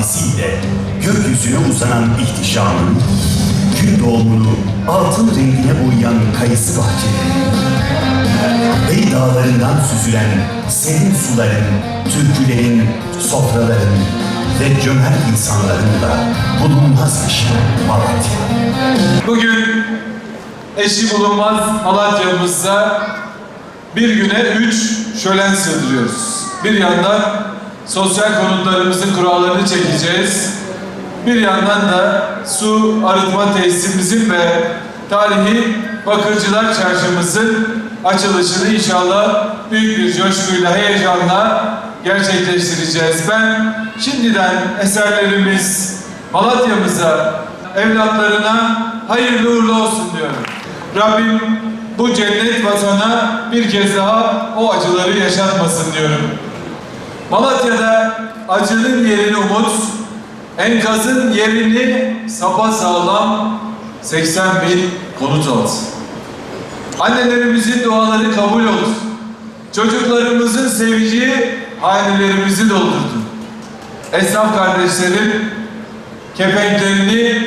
abidesiyle gökyüzüne uzanan ihtişamın, gün doğumunu altın rengine boyayan kayısı bahçeleri, Bey dağlarından süzülen serin suların, türkülerin, sofraların ve cömert insanların da bulunmaz dışı Malatya. Bugün eşi bulunmaz Malatya'mızda bir güne 3 şölen sığdırıyoruz. Bir yandan sosyal konutlarımızın kurallarını çekeceğiz. Bir yandan da su arıtma tesisimizin ve tarihi Bakırcılar Çarşımızın açılışını inşallah büyük bir coşkuyla, heyecanla gerçekleştireceğiz. Ben şimdiden eserlerimiz Malatya'mıza, evlatlarına hayırlı uğurlu olsun diyorum. Rabbim bu cennet vatana bir kez daha o acıları yaşatmasın diyorum. Malatya'da acının yerini umut, enkazın yerini sapasağlam 80 bin konut aldı. Annelerimizin duaları kabul oldu. Çocuklarımızın sevinci hanelerimizi doldurdu. Esnaf kardeşlerim kepenklerini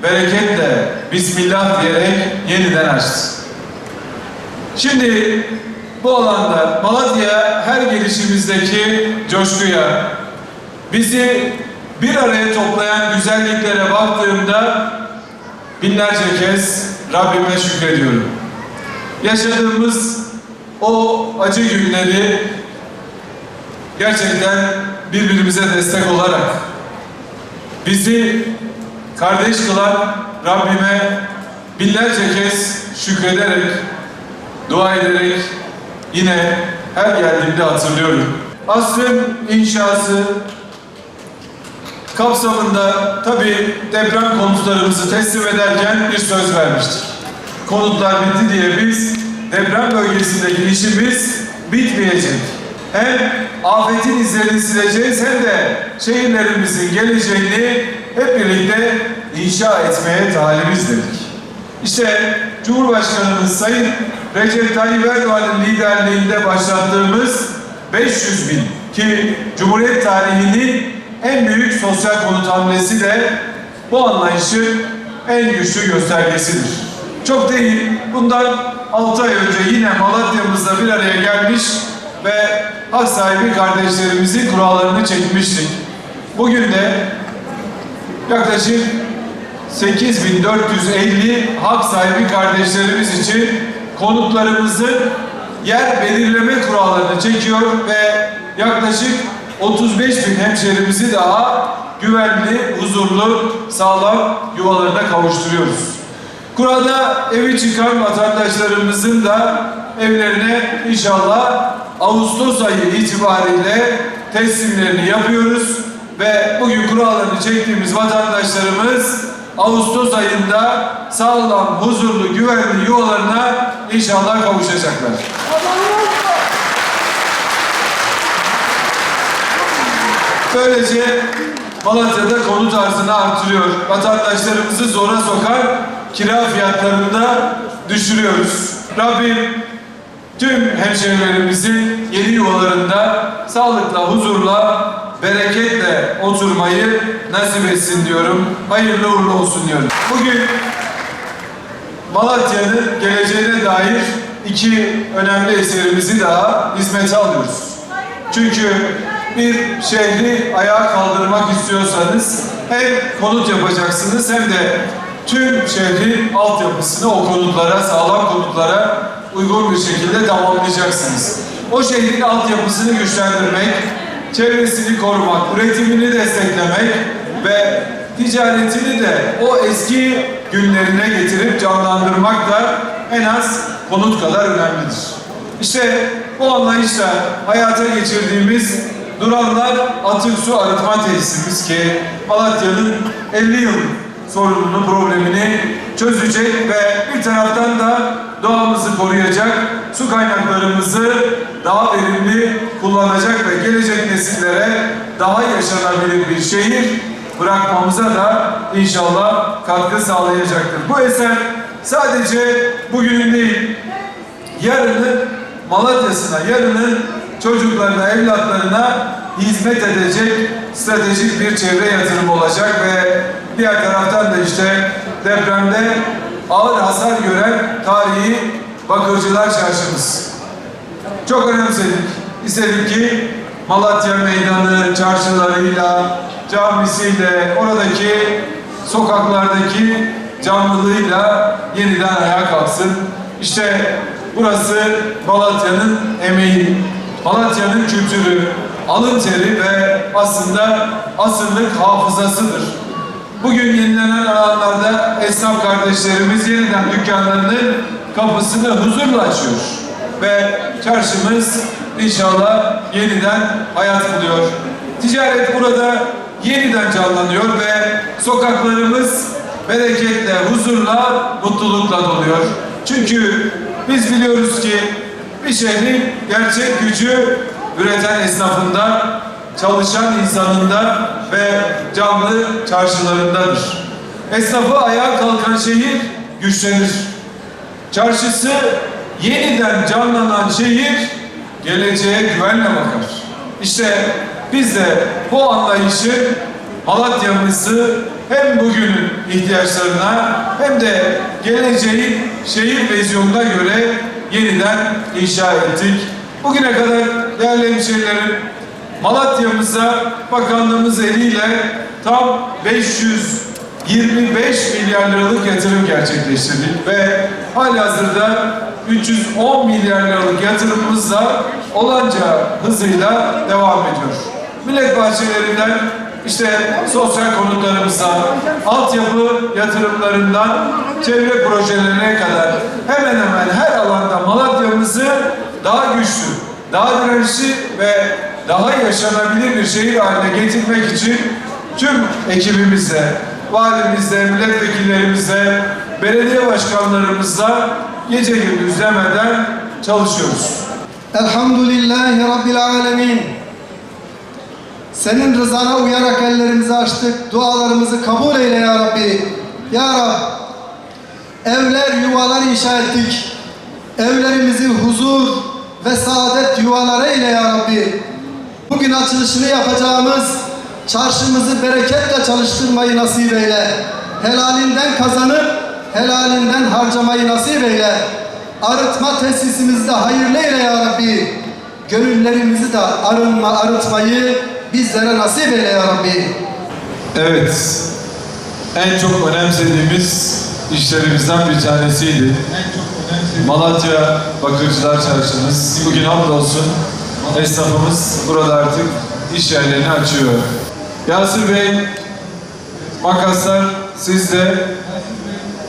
bereketle Bismillah diyerek yeniden açtı. Şimdi bu alanda Malatya her gelişimizdeki coşkuya, bizi bir araya toplayan güzelliklere baktığımda binlerce kez Rabbime şükrediyorum. Yaşadığımız o acı günleri gerçekten birbirimize destek olarak bizi kardeş kılan Rabbime binlerce kez şükrederek, dua ederek yine her geldiğimde hatırlıyorum. Asrın inşası kapsamında tabii deprem konutlarımızı teslim ederken bir söz vermiştik. Konutlar bitti diye biz deprem bölgesindeki işimiz bitmeyecek. Hem afetin izlerini sileceğiz hem de şehirlerimizin geleceğini hep birlikte inşa etmeye talibiz dedik. İşte Cumhurbaşkanımız Sayın Recep Tayyip Erdoğan'ın liderliğinde başlattığımız 500 bin ki Cumhuriyet tarihinin en büyük sosyal konut hamlesi de bu anlayışın en güçlü göstergesidir. Çok değil, bundan 6 ay önce yine Malatya'mızda bir araya gelmiş ve hak sahibi kardeşlerimizin kurallarını çekmiştik. Bugün de yaklaşık 8.450 hak sahibi kardeşlerimiz için konutlarımızın yer belirleme kurallarını çekiyor ve yaklaşık 35 bin hemşehrimizi daha güvenli, huzurlu, sağlam yuvalarına kavuşturuyoruz. Kurada evi çıkan vatandaşlarımızın da evlerine inşallah Ağustos ayı itibariyle teslimlerini yapıyoruz ve bugün kurallarını çektiğimiz vatandaşlarımız Ağustos ayında sağlam, huzurlu, güvenli yuvalarına inşallah kavuşacaklar. Böylece Malatya'da konut arzını artırıyor. Vatandaşlarımızı zora sokar, kira fiyatlarını da düşürüyoruz. Rabbim tüm hemşehrilerimizin yeni yuvalarında sağlıkla, huzurla, bereketle oturmayı nasip etsin diyorum. Hayırlı uğurlu olsun diyorum. Bugün Malatya'nın geleceğine dair 2 önemli eserimizi daha hizmete alıyoruz. Çünkü bir şehri ayağa kaldırmak istiyorsanız hem konut yapacaksınız hem de tüm şehrin altyapısını o konutlara, sağlam konutlara uygun bir şekilde tamamlayacaksınız. O şehrin altyapısını güçlendirmek, çevresini korumak, üretimini desteklemek ve ticaretini de o eski günlerine getirip canlandırmak da en az konut kadar önemlidir. İşte bu anlayışla hayata geçirdiğimiz Duranlar Atık Su Arıtma Tesisimiz ki Malatya'nın 50 yıl sorununu, problemini çözecek ve bir taraftan da doğamızı koruyacak, su kaynaklarımızı daha verimli kullanacak ve gelecek nesillere daha yaşanabilir bir şehir bırakmamıza da inşallah katkı sağlayacaktır. Bu eser sadece bugünün değil, yarının Malatya'sına, yarının çocuklarına, evlatlarına hizmet edecek stratejik bir çevre yatırımı olacak ve diğer taraftan da işte depremde ağır hasar gören tarihi Bakırcılar Çarşımız. Çok önemsedik. İstedik ki Malatya Meydanı çarşılarıyla, camisiyle, oradaki sokaklardaki canlılığıyla yeniden ayağa kalksın. İşte burası Malatya'nın emeği, Malatya'nın kültürü, alın teri ve aslında asırlık hafızasıdır. Bugün yenilenen alanlarda esnaf kardeşlerimiz yeniden dükkanlarının kapısını huzurla açıyor. Ve çarşımız inşallah yeniden hayat buluyor. Ticaret burada yeniden canlanıyor ve sokaklarımız bereketle, huzurla, mutlulukla doluyor. Çünkü biz biliyoruz ki bir şehrin gerçek gücü üreten esnafında, çalışan insanında ve canlı çarşılarındadır. Esnafı ayağa kalkan şehir güçlenir. Çarşısı yeniden canlanan şehir geleceğe güvenle bakar. İşte biz de bu anlayışı Malatya'mızı hem bugünün ihtiyaçlarına hem de geleceğin şehir vizyonuna göre yeniden inşa ettik. Bugüne kadar değerli hemşehrilerim, Malatya'mıza bakanlığımız eliyle tam 525 milyar liralık yatırım gerçekleştirdik ve halihazırda 310 milyar liralık yatırımımızla olanca hızıyla devam ediyor. Millet bahçelerinden işte sosyal konutlarımıza, altyapı yatırımlarından çevre projelerine kadar hemen hemen her alanda Malatya'mızı daha güçlü, daha dirençli ve daha yaşanabilir bir şehir haline getirmek için tüm ekibimizle, valimizle, milletvekillerimizle, belediye başkanlarımızla gece gündüz demeden çalışıyoruz. Elhamdülillahi Rabbil Alemin. Senin rızana uyarak ellerimizi açtık. Dualarımızı kabul eyle ya Rabbi. Ya Rab, evler, yuvalar inşa ettik. Evlerimizi huzur ve saadet yuvaları eyle ya Rabbi. Bugün açılışını yapacağımız çarşımızı bereketle çalıştırmayı nasip eyle. Helalinden kazanıp helalinden harcamayı nasip eyle. Arıtma tesisimizde hayırlı eyle ya Rabbi. Gönüllerimizi de arıtmayı bizlere nasip eyle ya Rabbi. Evet, en çok önemsediğimiz işlerimizden bir tanesiydi. Malatya Bakırcılar Çarşımız. Bugün hamdolsun esnafımız burada artık iş yerlerini açıyor. Yasir Bey, makaslar sizde.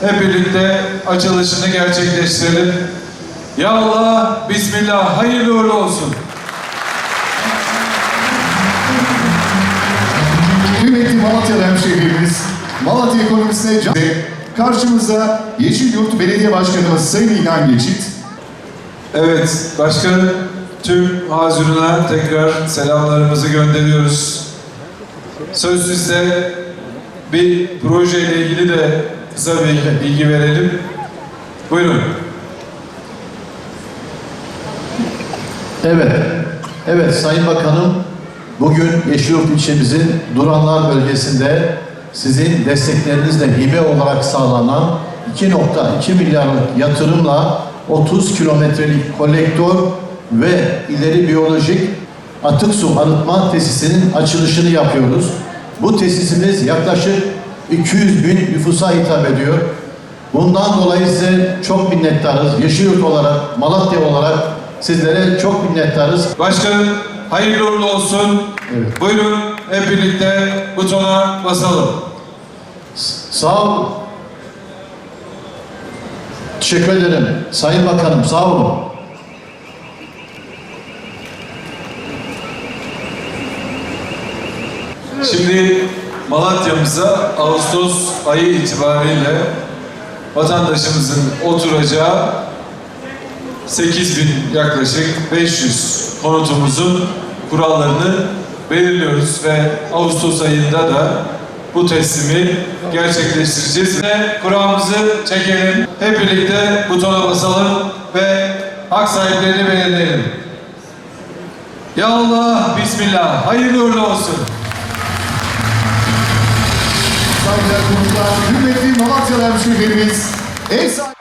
Hep birlikte açılışını gerçekleştirelim. Ya Allah, Bismillah, hayırlı uğurlu olsun. Kıymetli Malatya'da hemşehrimiz, Malatya ekonomisine karşımızda Yeşilyurt Belediye Başkanımız Sayın İlhan Geçit. Evet, başkanım, tüm hazırına tekrar selamlarımızı gönderiyoruz. Söz sizde, bir projeyle ilgili de kısa bir bilgi verelim. Buyurun. Evet Sayın Bakanım, bugün Yeşilyurt ilçemizin Duranlar bölgesinde sizin desteklerinizle hibe olarak sağlanan 2.2 milyarlık yatırımla 30 kilometrelik kolektör ve ileri biyolojik atık su arıtma tesisinin açılışını yapıyoruz. Bu tesisimiz yaklaşık 200 bin nüfusa hitap ediyor. Bundan dolayı size çok minnettarız. Yeşilyurt olarak, Malatya olarak sizlere çok minnettarız. Başkanım, hayırlı uğurlu olsun. Evet. Buyurun hep birlikte butona basalım. Sağ olun. Teşekkür ederim. Sayın Bakanım sağ olun. Şimdi Malatya'mıza Ağustos ayı itibariyle vatandaşımızın oturacağı 8.000 yaklaşık 500 konutumuzun kurallarını belirliyoruz ve Ağustos ayında da bu teslimi gerçekleştireceğiz ve kuramızı çekelim. Hep birlikte butona basalım ve hak sahiplerini belirleyelim. Ya Allah, Bismillah. Hayırlı uğurlu olsun. Saygıdeğer konuklar, kıymetli Malatyalı hemşehrilerimiz, ev sahibi...